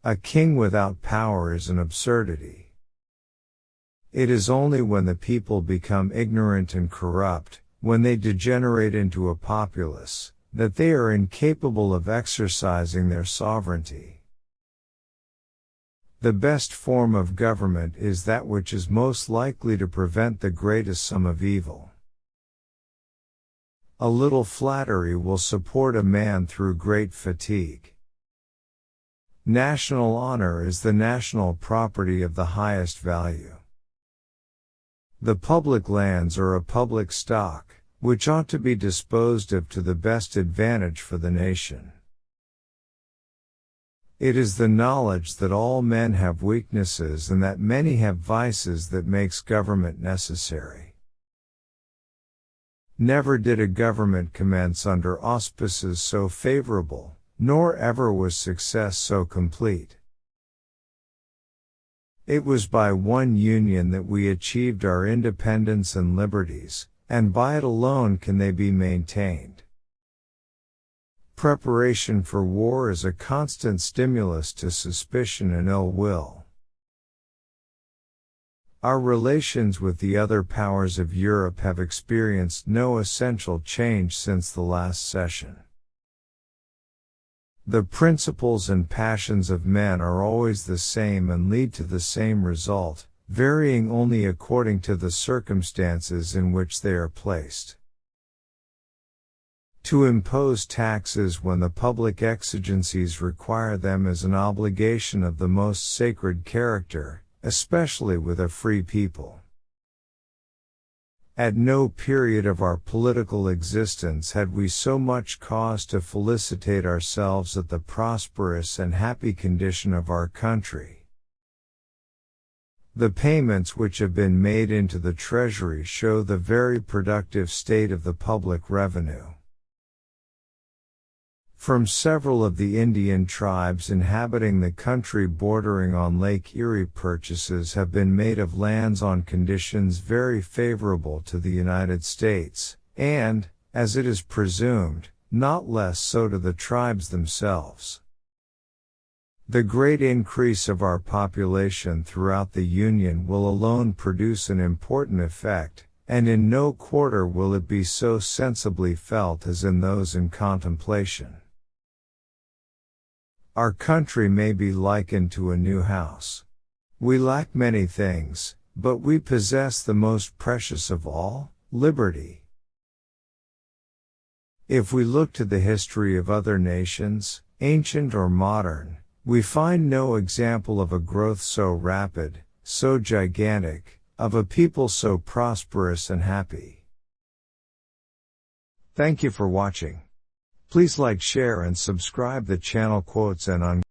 A king without power is an absurdity. It is only when the people become ignorant and corrupt, when they degenerate into a populace, that they are incapable of exercising their sovereignty. The best form of government is that which is most likely to prevent the greatest sum of evil. A little flattery will support a man through great fatigue. National honor is the national property of the highest value. The public lands are a public stock, which ought to be disposed of to the best advantage for the nation. It is the knowledge that all men have weaknesses and that many have vices that makes government necessary. Never did a government commence under auspices so favorable, nor ever was success so complete. It was by one union that we achieved our independence and liberties, and by it alone can they be maintained. Preparation for war is a constant stimulus to suspicion and ill will. Our relations with the other powers of Europe have experienced no essential change since the last session. The principles and passions of men are always the same and lead to the same result, varying only according to the circumstances in which they are placed. To impose taxes when the public exigencies require them is an obligation of the most sacred character, especially with a free people. At no period of our political existence had we so much cause to felicitate ourselves at the prosperous and happy condition of our country. The payments which have been made into the Treasury show the very productive state of the public revenue. From several of the Indian tribes inhabiting the country bordering on Lake Erie purchases have been made of lands on conditions very favorable to the United States, and, as it is presumed, not less so to the tribes themselves. The great increase of our population throughout the Union will alone produce an important effect, and in no quarter will it be so sensibly felt as in those in contemplation. Our country may be likened to a new house. We lack many things, but we possess the most precious of all, liberty. If we look to the history of other nations, ancient or modern, we find no example of a growth so rapid, so gigantic, of a people so prosperous and happy. Thank you for watching. Please like, share and subscribe the channel Quotes and